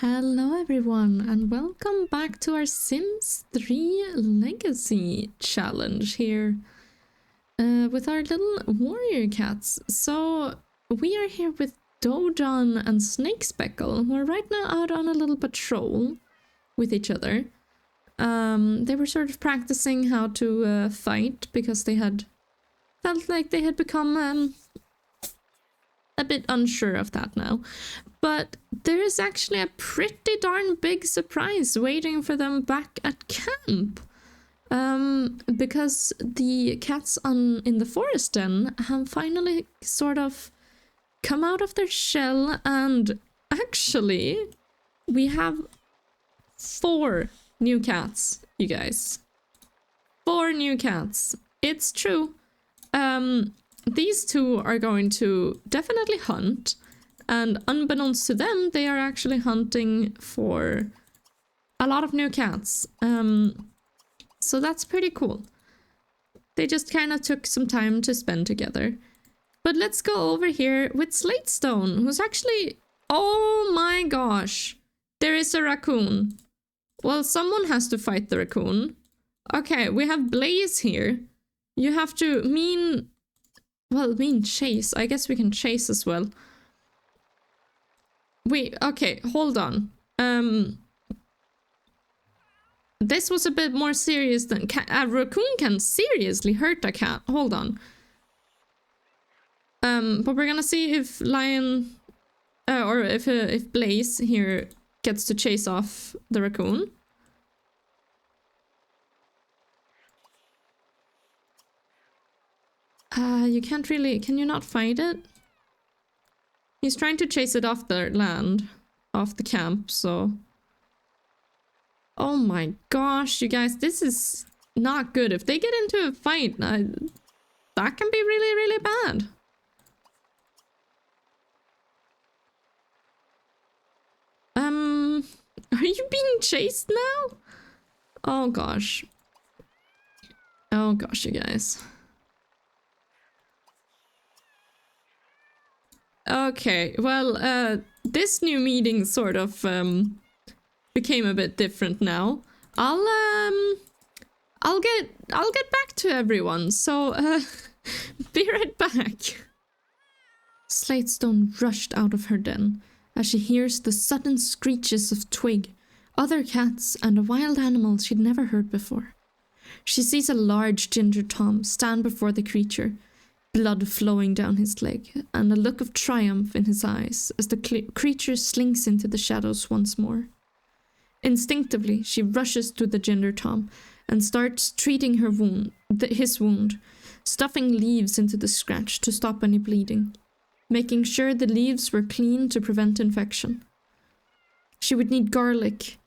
Hello everyone and welcome back to our Sims 3 Legacy challenge here with our little warrior cats. So we are here with Dojon and Snake Speckle, who are right now out on a little patrol with each other. They were sort of practicing how to fight because they had felt like they had become a bit unsure of that now. But there is actually a pretty darn big surprise waiting for them back at camp. Because the cats in the forest den have finally sort of come out of their shell, and actually we have 4 new cats, you guys. 4 new cats. It's true. These 2 are going to definitely hunt. And unbeknownst to them, they are actually hunting for a lot of new cats. So that's pretty cool. They just kind of took some time to spend together. But let's go over here with Slatestone, who's actually... Oh my gosh! There is a raccoon. Well, someone has to fight the raccoon. Okay, we have Blaze here. You have to mean chase. I guess we can chase as well. Wait, okay, hold on. This was a bit more serious than... A raccoon can seriously hurt a cat. Hold on. But we're gonna see if Lion... or if Blaze here gets to chase off the raccoon. You can't really... Can you not fight it? He's trying to chase it off the land, off the camp, so... Oh my gosh, you guys, this is not good. If they get into a fight, that can be really, really bad. Are you being chased now? Oh gosh. Oh gosh, you guys. Okay, well, this new meeting sort of became a bit different now. I'll get back to everyone. So be right back. Slatestone rushed out of her den as she hears the sudden screeches of Twig, other cats, and a wild animal she'd never heard before. She sees a large ginger Tom stand before the creature, blood flowing down his leg, and a look of triumph in his eyes as the creature slinks into the shadows once more. Instinctively, she rushes to the ginger Tom and starts treating his wound, stuffing leaves into the scratch to stop any bleeding, making sure the leaves were clean to prevent infection. She would need garlic,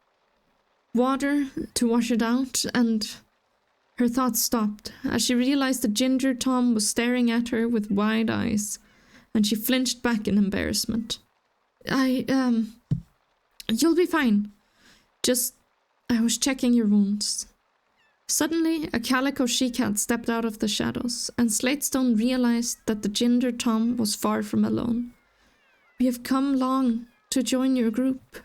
water to wash it out, and... Her thoughts stopped as she realized the ginger Tom was staring at her with wide eyes, and she flinched back in embarrassment. You'll be fine. I was checking your wounds. Suddenly, a calico she-cat stepped out of the shadows, and Slatestone realized that the ginger Tom was far from alone. We have come long to join your group.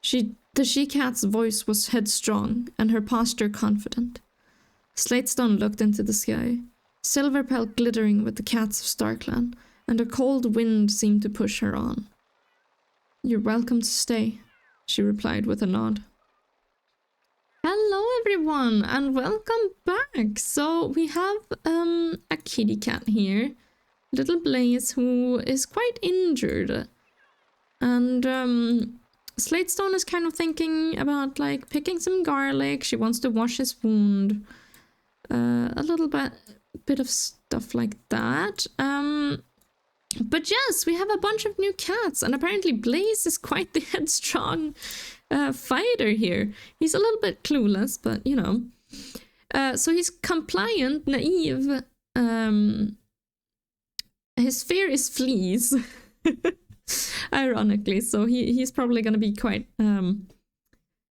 The she-cat's voice was headstrong, and her posture confident. Slatestone looked into the sky, silver pelt glittering with the cats of Starclan, and a cold wind seemed to push her on. You're welcome to stay, she replied with a nod. Hello everyone, and welcome back! So we have a kitty cat here, little Blaze, who is quite injured. And Slatestone is kind of thinking about like picking some garlic. She wants to wash his wound. A little bit of stuff like that. But yes, we have a bunch of new cats, and apparently Blaze is quite the headstrong fighter here. He's a little bit clueless, but you know. So he's compliant, naive. His fear is fleas. Ironically, so he's probably gonna be quite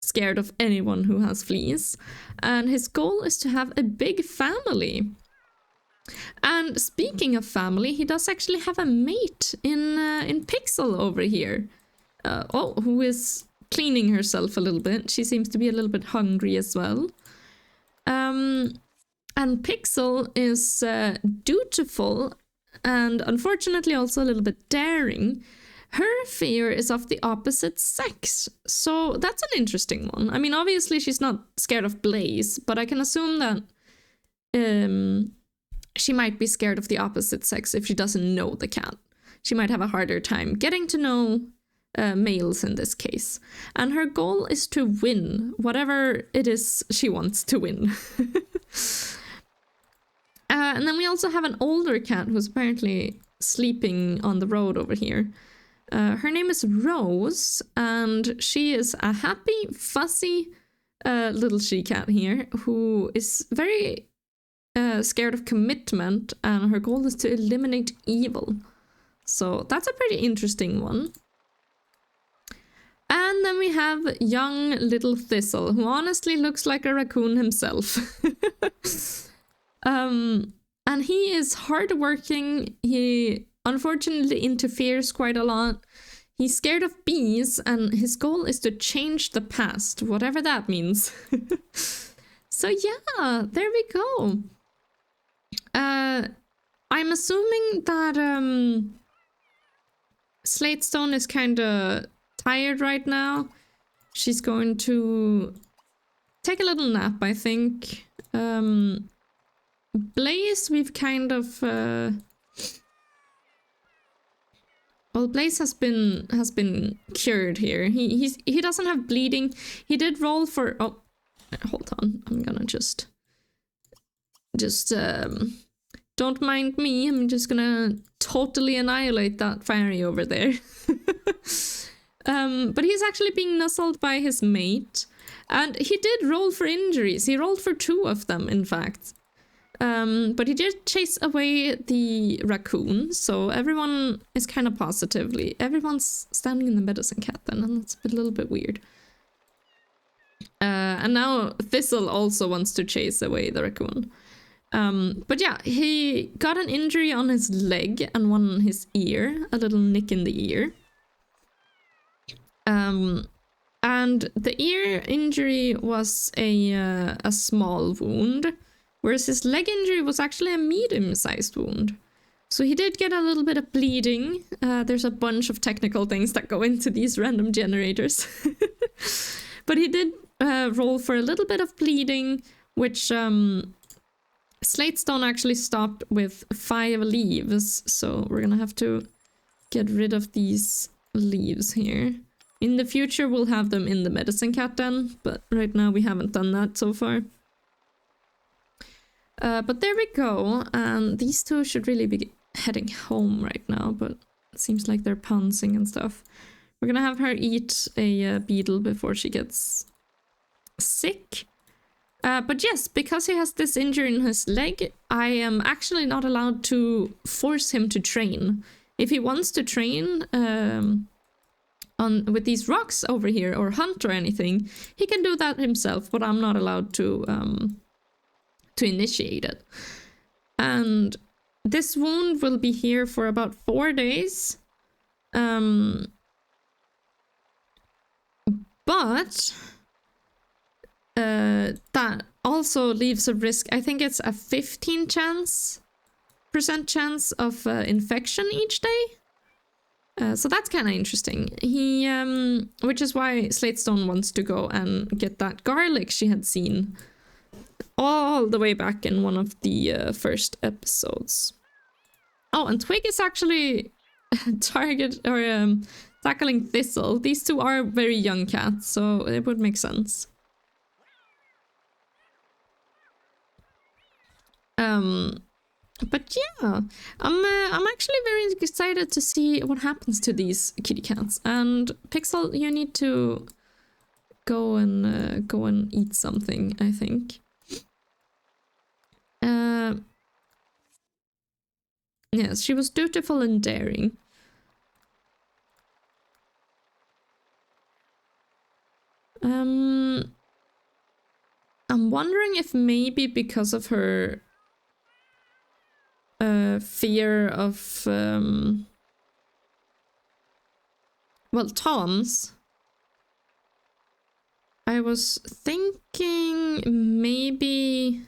scared of anyone who has fleas, and his goal is to have a big family. And speaking of family, he does actually have a mate in Pixel over here. who is cleaning herself a little bit. She seems to be a little bit hungry as well. And Pixel is dutiful and unfortunately also a little bit daring. Her fear is of the opposite sex, so that's an interesting one. I mean, obviously she's not scared of Blaze, but I can assume that she might be scared of the opposite sex if she doesn't know the cat. She might have a harder time getting to know males in this case. And her goal is to win whatever it is she wants to win. And then we also have an older cat who's apparently sleeping on the road over here. Her name is Rose, and she is a happy, fussy little she-cat here who is very scared of commitment, and her goal is to eliminate evil. So that's a pretty interesting one. And then we have young little Thistle, who honestly looks like a raccoon himself. And he is hardworking. He unfortunately interferes quite a lot. He's scared of bees, and his goal is to change the past, whatever that means. So yeah, there we go. I'm assuming that Slatestone is kind of tired right now. She's going to take a little nap, I think. Blaze, we've kind of well, Blaze has been cured here. He doesn't have bleeding. He did roll for hold on. I'm gonna just don't mind me. I'm just gonna totally annihilate that fairy over there. But he's actually being nuzzled by his mate, and he did roll for injuries. He rolled for 2 of them, in fact. But he did chase away the raccoon, so everyone is kind of positively. Everyone's standing in the medicine cat then, and that's a little bit weird. And now Thistle also wants to chase away the raccoon. But yeah, he got an injury on his leg and one on his ear, a little nick in the ear. And the ear injury was a small wound, whereas his leg injury was actually a medium-sized wound. So he did get a little bit of bleeding. There's a bunch of technical things that go into these random generators. But he did roll for a little bit of bleeding, which Slatestone actually stopped with 5 leaves. So we're gonna have to get rid of these leaves here. In the future, we'll have them in the medicine cat den, but right now we haven't done that so far. But there we go, and these 2 should really be heading home right now, but it seems like they're pouncing and stuff. We're gonna have her eat a beetle before she gets sick. But yes, because he has this injury in his leg, I am actually not allowed to force him to train. If he wants to train with these rocks over here or hunt or anything, he can do that himself, but I'm not allowed to initiate it. And this wound will be here for about 4 days. But that also leaves a risk. I think it's a 15% chance of infection each day. So that's kind of interesting. He, which is why Slatestone wants to go and get that garlic she had seen all the way back in one of the first episodes. Oh, and Twig is actually tackling Thistle. These 2 are very young cats, so it would make sense. But yeah, I'm actually very excited to see what happens to these kitty cats. And Pixel, you need to go and eat something, I think. Yes, she was dutiful and daring. I'm wondering if maybe because of her fear of well, Tom's. I was thinking maybe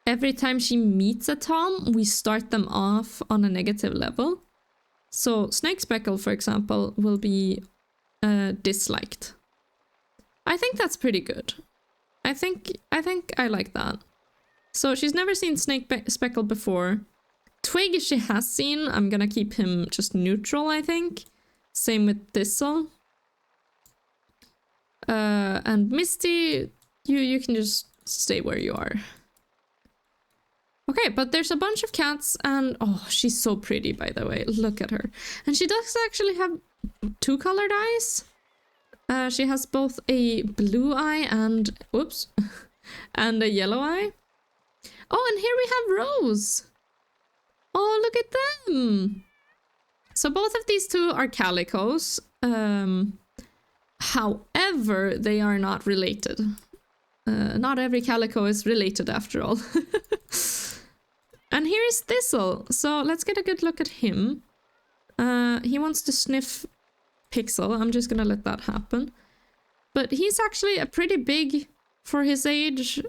every time she meets a Tom, we start them off on a negative level. So Snake Speckle, for example, will be disliked. I think that's pretty good. I think I like that. So she's never seen Snake Speckle before. Twig she has seen. I'm gonna keep him just neutral, I think. Same with Thistle. And Misty, you can just stay where you are. Okay, but there's a bunch of cats and... Oh, she's so pretty, by the way. Look at her. And she does actually have 2 colored eyes. She has both a blue eye and... Oops. And a yellow eye. Oh, and here we have Rose. Oh, look at them. So both of these two are calicos. However, they are not related. Not every calico is related after all. And here's Thistle. So let's get a good look at him. He wants to sniff Pixel. I'm just gonna let that happen. But he's actually a pretty big for his age.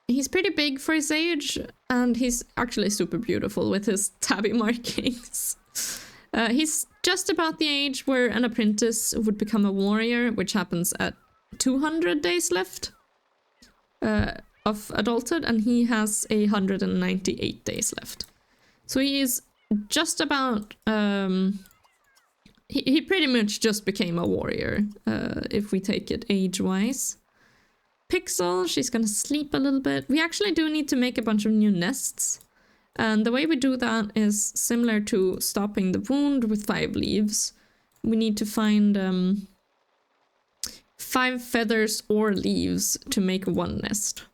He's pretty big for his age, and he's actually super beautiful with his tabby markings. He's just about the age where an apprentice would become a warrior, which happens at 200 days left of adulthood, and he has 198 days left. So he is just about... he pretty much just became a warrior, if we take it age-wise. Pixel, she's gonna sleep a little bit. We actually do need to make a bunch of new nests. And the way we do that is similar to stopping the wound with 5 leaves. We need to find 5 feathers or leaves to make 1 nest.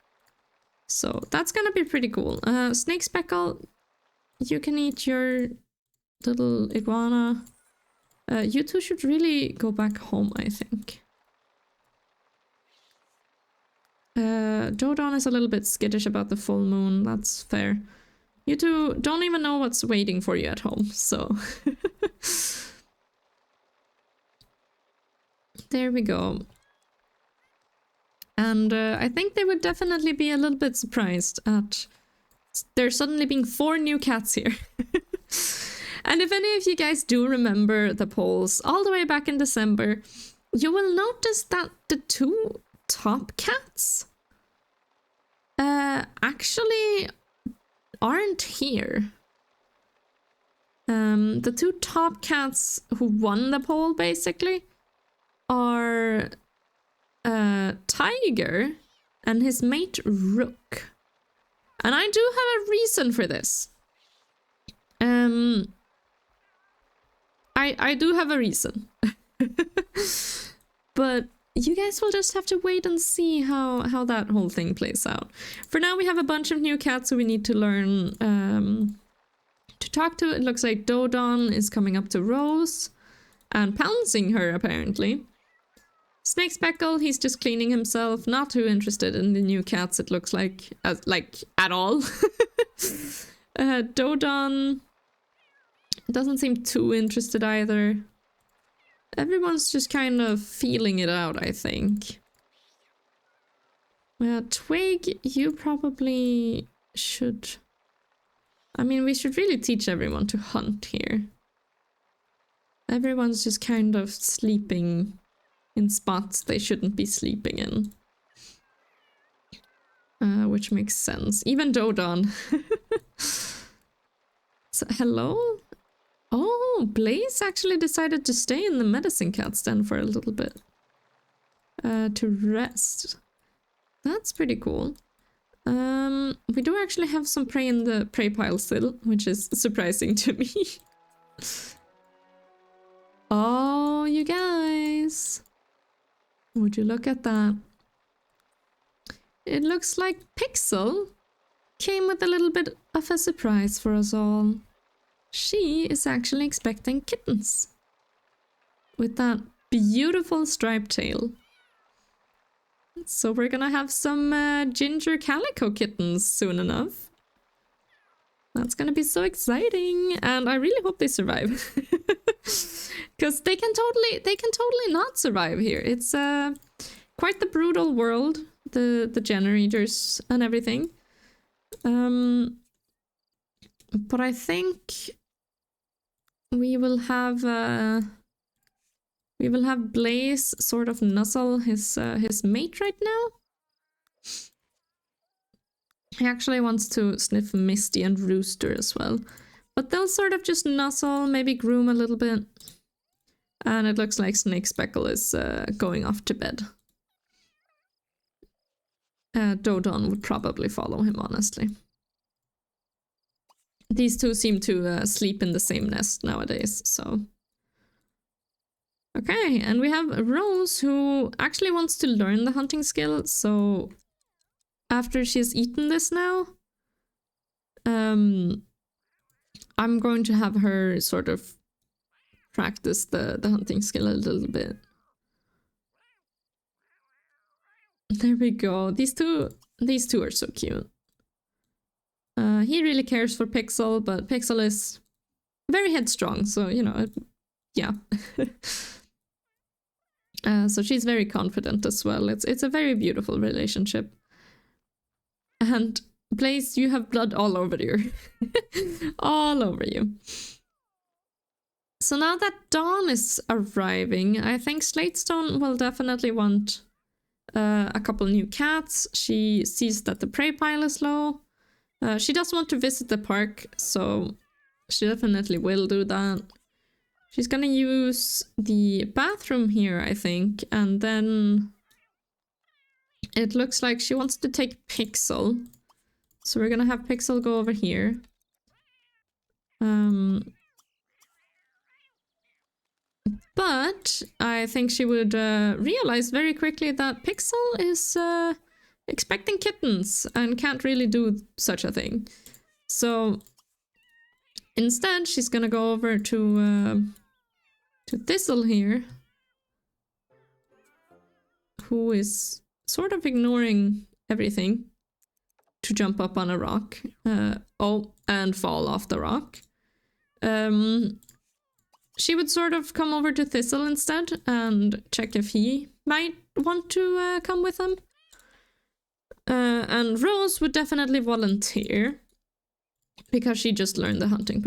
So that's gonna be pretty cool. Snake Speckle, you can eat your little iguana. You two should really go back home, I think. Dodon is a little bit skittish about the full moon, that's fair. You two don't even know what's waiting for you at home, so... There we go. And I think they would definitely be a little bit surprised at there suddenly being 4 new cats here. And if any of you guys do remember the polls all the way back in December, you will notice that the 2 top cats actually aren't here. The 2 top cats who won the poll basically are Tiger and his mate Rook. And I do have a reason for this. I do have a reason. But you guys will just have to wait and see how that whole thing plays out. For now, we have a bunch of new cats who we need to learn to talk to. It looks like Dodon is coming up to Rose and pouncing her, apparently. Snake Speckle, he's just cleaning himself, not too interested in the new cats, it looks like at all. Dodon doesn't seem too interested either. Everyone's just kind of feeling it out, I think. Twig, you probably should... I mean, we should really teach everyone to hunt here. Everyone's just kind of sleeping in spots they shouldn't be sleeping in. Which makes sense. Even Dodon. So, hello? Oh, Blaze actually decided to stay in the medicine cat's den for a little bit. To rest. That's pretty cool. We do actually have some prey in the prey pile still, which is surprising to me. Oh, you guys. Would you look at that? It looks like Pixel came with a little bit of a surprise for us all. She is actually expecting kittens. With that beautiful striped tail. So we're gonna have some ginger calico kittens soon enough. That's gonna be so exciting, and I really hope they survive. Because they can totally not survive here. It's quite the brutal world, the generators and everything. But I think we will have Blaze sort of nuzzle his mate right now. He actually wants to sniff Misty and Rooster as well. But they'll sort of just nuzzle, maybe groom a little bit. And it looks like Snake Speckle is going off to bed. Dodon would probably follow him, honestly. These two seem to sleep in the same nest nowadays, so... Okay, and we have Rose, who actually wants to learn the hunting skill, so... After she's eaten this now, I'm going to have her sort of practice the hunting skill a little bit. There we go. These two are so cute. He really cares for Pixel, but Pixel is very headstrong, so, you know, yeah. So she's very confident as well. It's a very beautiful relationship. And Blaze, you have blood all over you. All over you. So now that Dawn is arriving, I think Slatestone will definitely want a couple new cats. She sees that the prey pile is low. She does want to visit the park, so she definitely will do that. She's gonna use the bathroom here, I think, and then it looks like she wants to take Pixel. So we're gonna have Pixel go over here. But I think she would realize very quickly that Pixel is expecting kittens and can't really do such a thing. So instead, she's gonna go over to Thistle here, who is sort of ignoring everything to jump up on a rock. And fall off the rock. She would sort of come over to Thistle instead and check if he might want to come with them. And Rose would definitely volunteer because she just learned the hunting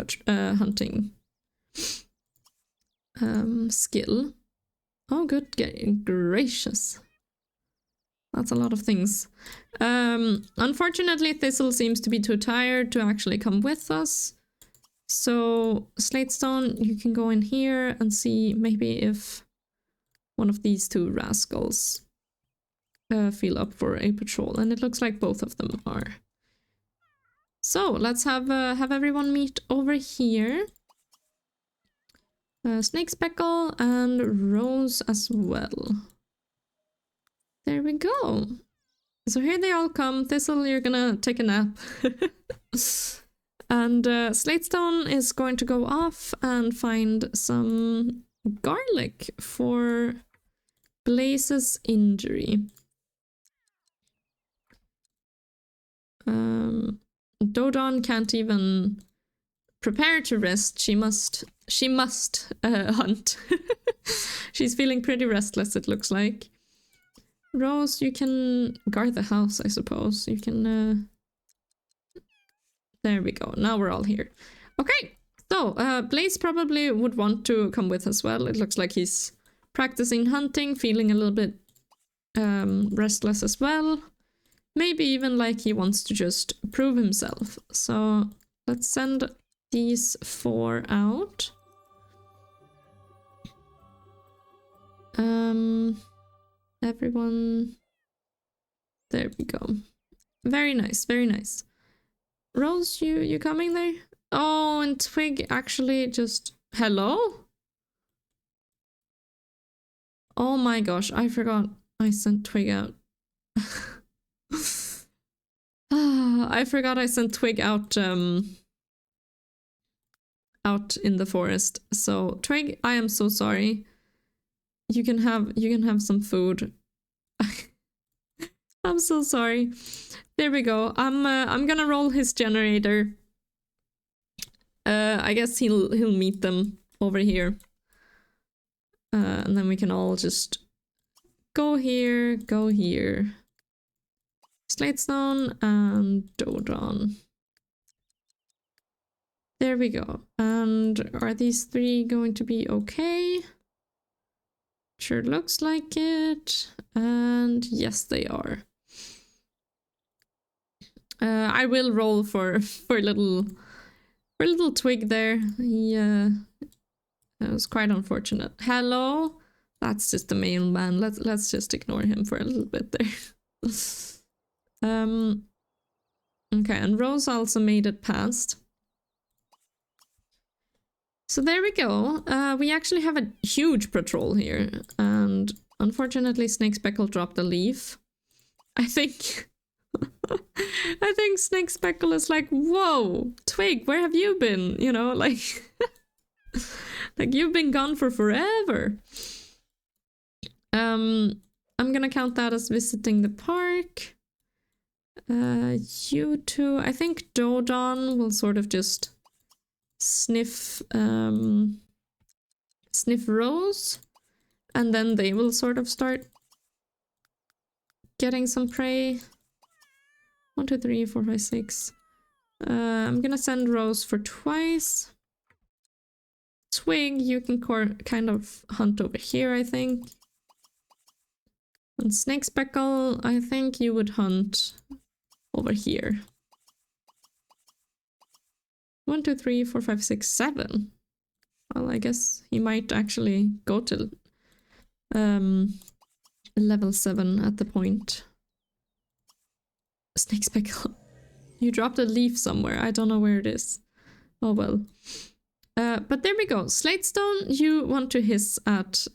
skill. Oh, good gracious. That's a lot of things. Unfortunately, Thistle seems to be too tired to actually come with us. So, Slatestone, you can go in here and see maybe if one of these two rascals feel up for a patrol. And it looks like both of them are. So, let's have everyone meet over here. Snake Speckle and Rose as well. There we go. So here they all come. Thistle, you're gonna take a nap. And Slatestone is going to go off and find some garlic for Blaze's injury. Dodon can't even prepare to rest. She must hunt. She's feeling pretty restless, it looks like. Rose, you can guard the house, I suppose. You can... There we go. Now we're all here. Okay, so Blaze probably would want to come with as well. It looks like he's practicing hunting, feeling a little bit restless as well. Maybe even like he wants to just prove himself. So let's send these 4 out. Everyone... There we go. Very nice, very nice. Rose, you coming there? Oh, and Twig actually just... Hello? Oh my gosh, I forgot I sent Twig out. I forgot I sent Twig out out in the forest. So Twig, I am so sorry. You can have some food. I'm so sorry. There we go. I'm gonna roll his generator. I guess he'll meet them over here. And then we can all just go here, Slatestone and Dodon. There we go. And are these three going to be okay? Sure looks like it. And yes, they are. I will roll for little Twig there. Yeah, that was quite unfortunate. Hello, that's just the mailman. Let's just ignore him for a little bit there. Okay, and Rose also made it past. So there we go. We actually have a huge patrol here, and unfortunately Snake Speckle dropped a leaf. I think I think Snake Speckle is like, whoa, Twig, where have you been? You know, like like you've been gone for forever. I'm gonna count that as visiting the park. You two, I think Dodon will sort of just sniff Rose, and then they will sort of start getting some prey. 1, 2, 3, 4, 5, 6. I'm gonna send Rose for twice. Twig, you can kind of hunt over here, I think. And Snake Speckle, I think you would hunt over here. 1, 2, 3, 4, 5, 6, 7. Well, I guess he might actually go to level 7 at the point. Snake Speckle, you dropped a leaf somewhere. I don't know where it is. Oh well. But there we go. Slatestone, you want to hiss at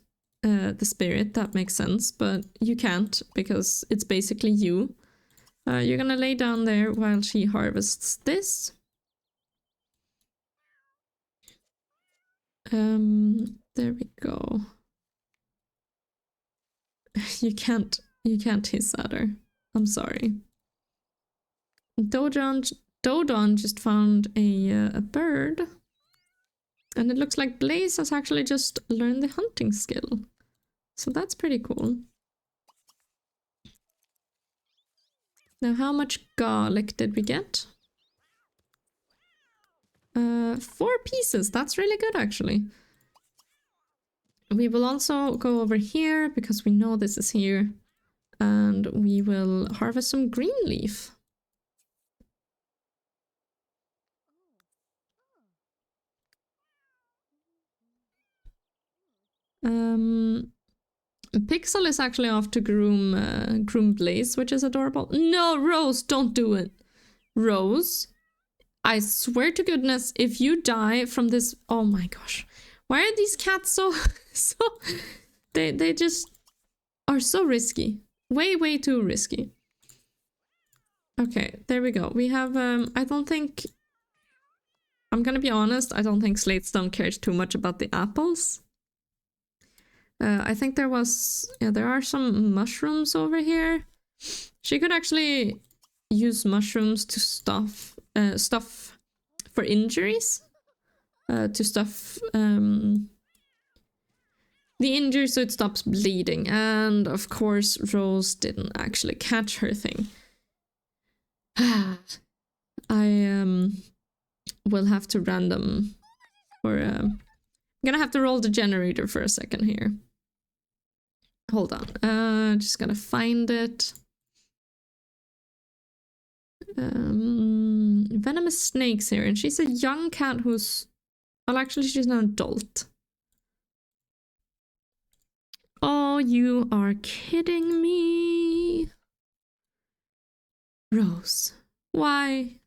the spirit. That makes sense, but you can't because it's basically you. You're gonna lay down there while she harvests this. There we go. You can't hiss at her. I'm sorry. Dodon just found a bird. And it looks like Blaze has actually just learned the hunting skill. So that's pretty cool. Now, how much garlic did we get? 4 pieces. That's really good, actually. We will also go over here because we know this is here. And we will harvest some green leaf. Pixel is actually off to groom Blaze, which is adorable. No, Rose, don't do it. Rose, I swear to goodness, if you die from this... Oh my gosh. Why are these cats so... They just are so risky. Way too risky. Okay, there we go. We have... I don't think... I'm gonna be honest, I don't think Slatestone cares too much about the apples. I think there was... Yeah, there are some mushrooms over here. She could actually use mushrooms to stuff for injuries. To stuff the injury so it stops bleeding. And of course, Rose didn't actually catch her thing. I will have to random... Or I'm gonna have to roll the generator for a second here. Hold on, just gotta find it. Venomous snakes here, and she's a young cat who's... Well, actually, she's an adult. Oh, you are kidding me. Rose, why?